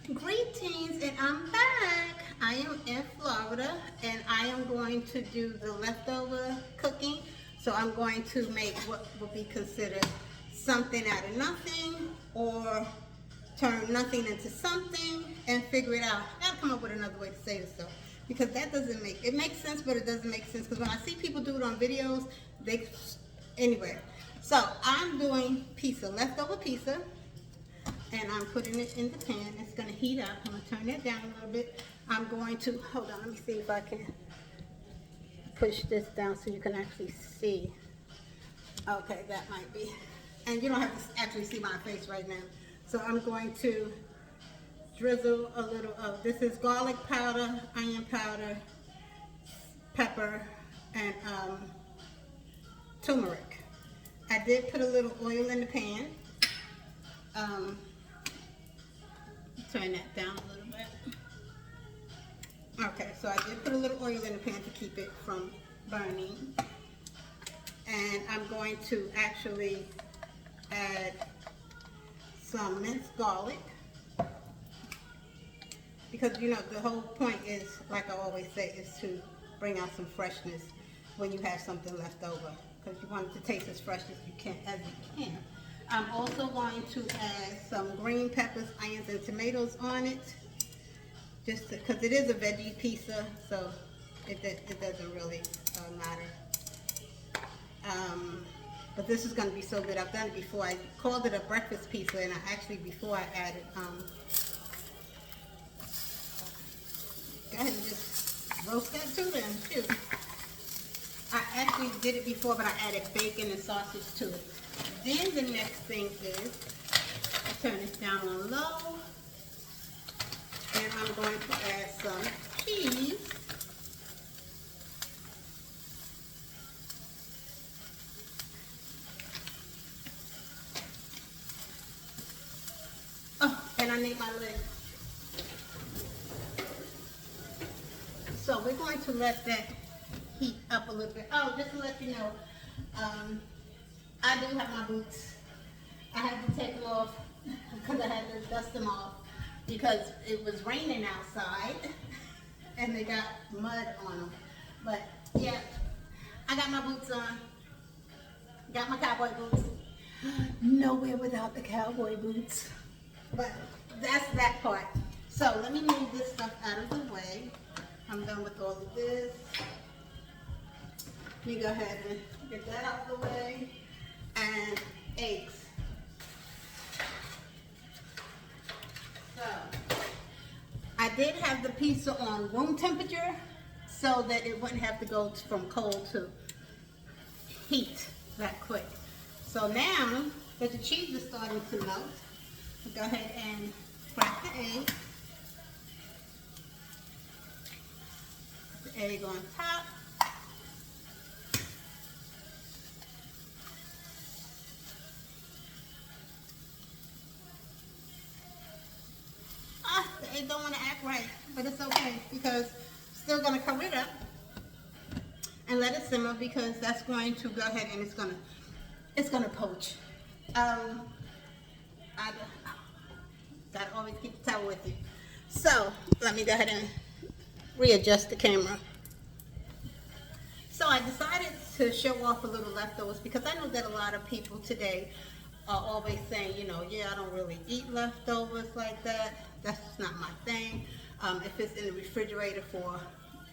Greetings, and I'm back. I am in Florida and I am going to do the leftover cooking. So I'm going to make what would be considered something out of nothing, or turn nothing into something and figure it out. I gotta come up with another way to say this though, because that doesn't make it makes sense, but it doesn't make sense because when I see people do it on videos, they anyway. So I'm doing pizza, leftover pizza, and I'm putting it in the pan. It's gonna heat up. I'm gonna turn that down a little bit. I'm going to hold on. Let me see if I can push this down so you can actually see. Okay, that might be. And you don't have to actually see my face right now. So I'm going to drizzle a little of, this is garlic powder, onion powder, pepper, and turmeric. I did put a little oil in the pan. Turn that down a little bit. Okay, so I did put a little oil in the pan to keep it from burning. And I'm going to actually add some minced garlic, because you know the whole point is, like I always say, is to bring out some freshness when you have something left over, because you want it to taste as fresh as you can. I'm also going to add some green peppers, onions, and tomatoes on it, just because it is a veggie pizza, so it doesn't really matter. But this is going to be so good. I've done it before. I called it a breakfast pizza, and before I added, go ahead and just roast that too then, shoot. I actually did it before, but I added bacon and sausage to it. Then the next thing is, I turn this down on low, and I'm going to add some cheese. Oh, and I need my lid. So we're going to let that heat up a little bit. Oh, just to let you know, I do have my boots. I had to take them off because I had to dust them off because it was raining outside and they got mud on them. But yeah, I got my boots on. Got my cowboy boots. Nowhere without the cowboy boots. But that's that part. So let me move this stuff out of the way. I'm done with all of this. You go ahead and get that out of the way. And eggs. So I did have the pizza on room temperature so that it wouldn't have to go from cold to heat that quick. So now that the cheese is starting to melt, go ahead and crack the egg. Put the egg on top. The egg don't want to act right, but it's okay because I'm still going to cover it up and let it simmer, because that's going to go ahead and it's gonna poach. I gotta always keep the towel with you. So let me go ahead and readjust the camera. So I decided to show off a little leftovers because I know that a lot of people today are always saying, you know, yeah, I don't really eat leftovers like that. That's just not my thing. If it's in the refrigerator for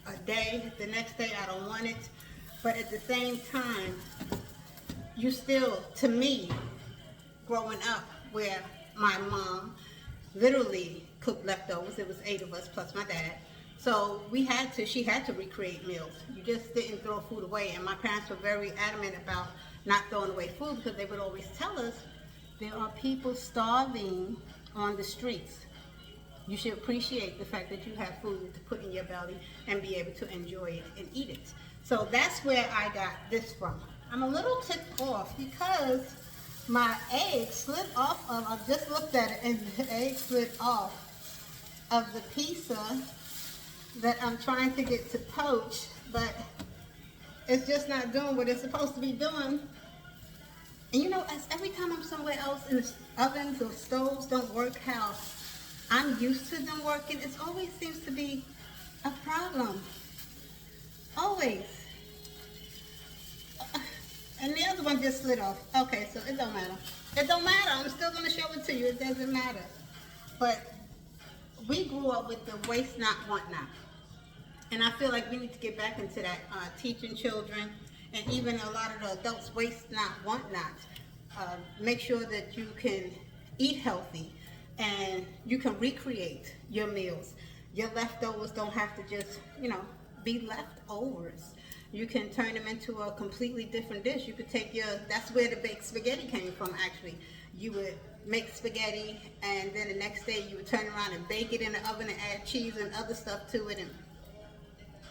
a day, the next day I don't want it. But at the same time, you still, to me, growing up where my mom literally cooked leftovers, it was 8 of us plus my dad. So she had to recreate meals. You just didn't throw food away. And my parents were very adamant about not throwing away food, because they would always tell us there are people starving on the streets. You should appreciate the fact that you have food to put in your belly and be able to enjoy it and eat it. So that's where I got this from. I'm a little ticked off because my egg slid off of, I just looked at it and the egg slid off of the pizza that I'm trying to get to poach, but it's just not doing what it's supposed to be doing. And you know, as every time I'm somewhere else and ovens or stoves don't work how I'm used to them working. It always seems to be a problem. Always. And the other one just slid off. Okay, so it don't matter. It don't matter. I'm still going to show it to you. It doesn't matter. But we grew up with the waste not, want not. And I feel like we need to get back into that, teaching children and even a lot of the adults waste not, want not. Make sure that you can eat healthy and you can recreate your meals. Your leftovers don't have to just, be leftovers. You can turn them into a completely different dish. You could take that's where the baked spaghetti came from actually. You would make spaghetti and then the next day you would turn around and bake it in the oven and add cheese and other stuff to it, and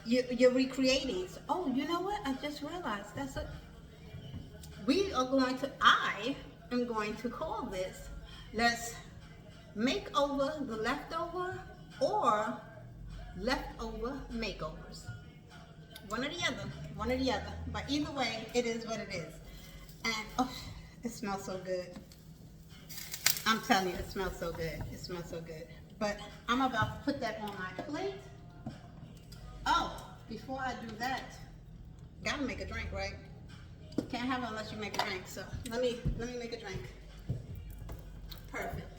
you're recreating. So, oh, you know what? I just realized that's what I am going to call this. Let's make over the leftover or leftover makeovers. One or the other. But either way, it is what it is. And oh, it smells so good. I'm telling you, it smells so good. It smells so good. But I'm about to put that on my plate. Oh, before I do that, gotta make a drink, right? Can't have it unless you make a drink. So let me make a drink. Perfect.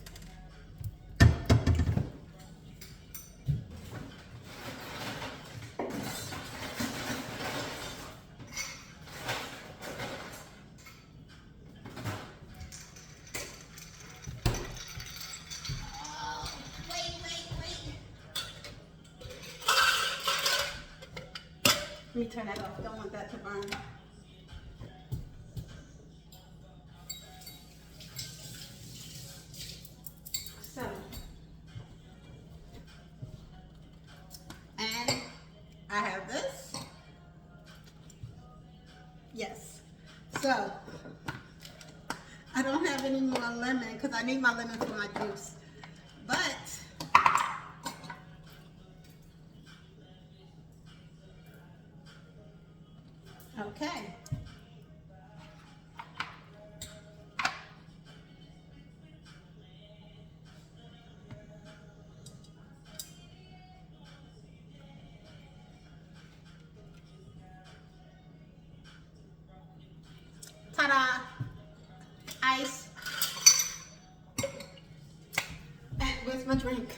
Let me turn that off. Don't want that to burn. So, and I have this. Yes. So, I don't have any more lemon because I need my lemon for my juice. But okay. Ta-da! Ice. And where's my drink?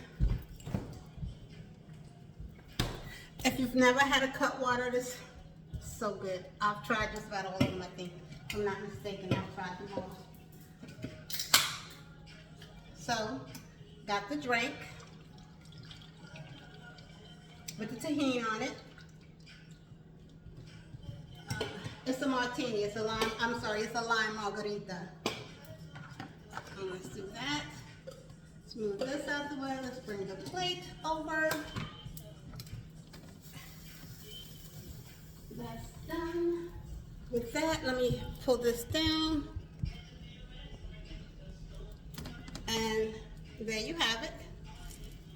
If you've never had a cut water, this so good. I've tried just about all of them, I think. If I'm not mistaken, I've tried them all. So, got the drink with the tahini on it. It's a martini. It's a lime. I'm sorry. It's a lime margarita. Let's do that. Let's move this out the way. Let's bring the plate over. That's done. With that, let me pull this down. And there you have it.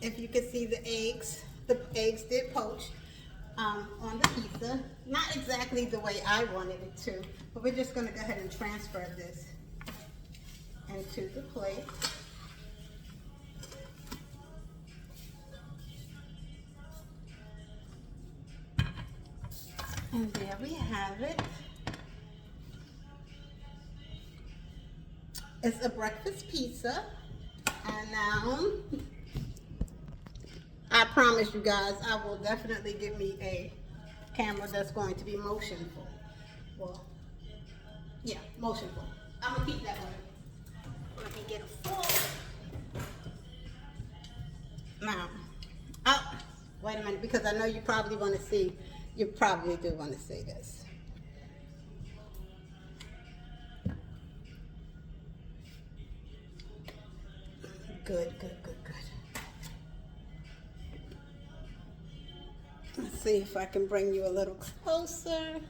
If you can see the eggs did poach on the pizza. Not exactly the way I wanted it to, but we're just going to go ahead and transfer this into the plate. And there we have it. It's a breakfast pizza. And now, I promise you guys, I will definitely give me a camera that's going to be motionful. Well, yeah, motionful. I'm going to keep that one. Let me get a fork. Now, oh, wait a minute, because I know you probably want to see, you probably do want to see this. Good, good, good, good. Let's see if I can bring you a little closer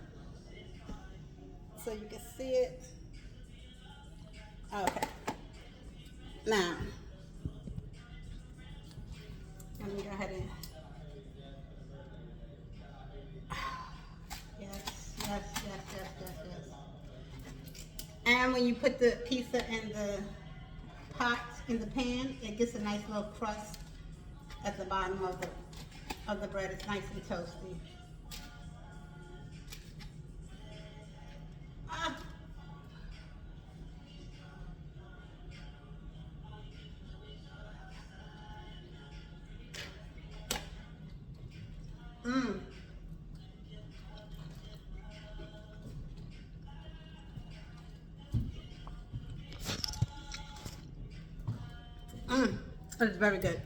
so you can see it. Okay. Now, let me go ahead and yes. And when you put the pizza in the pot, in the pan, it gets a nice little crust at the bottom of the bread. It's nice and toasty. Ah. Mmm. Mmm. It's very good.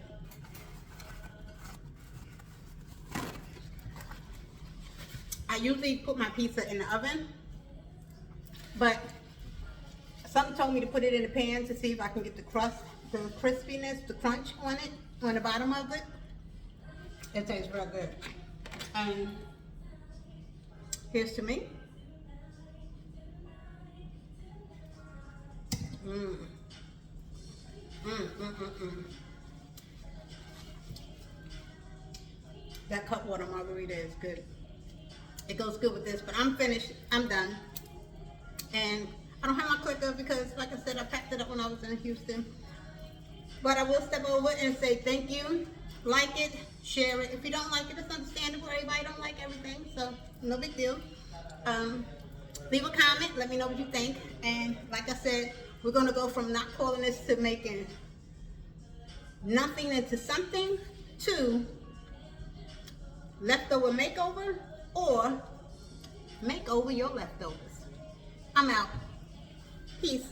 I usually put my pizza in the oven, but something told me to put it in the pan to see if I can get the crust, the crispiness, the crunch on it, on the bottom of it. It tastes real good. And here's to me. Mmm. Mmm, mmm, mmm, mmm. That cutwater margarita is good. It goes good with this, but I'm finished. I'm done. And I don't have my clicker because, like I said, I packed it up when I was in Houston. But I will step over and say thank you. Like it, share it. If you don't like it, it's understandable. Everybody don't like everything, so no big deal. Leave a comment. Let me know what you think. And like I said, we're going to go from not calling this to making nothing into something to leftover makeover, or make over your leftovers. I'm out. Peace.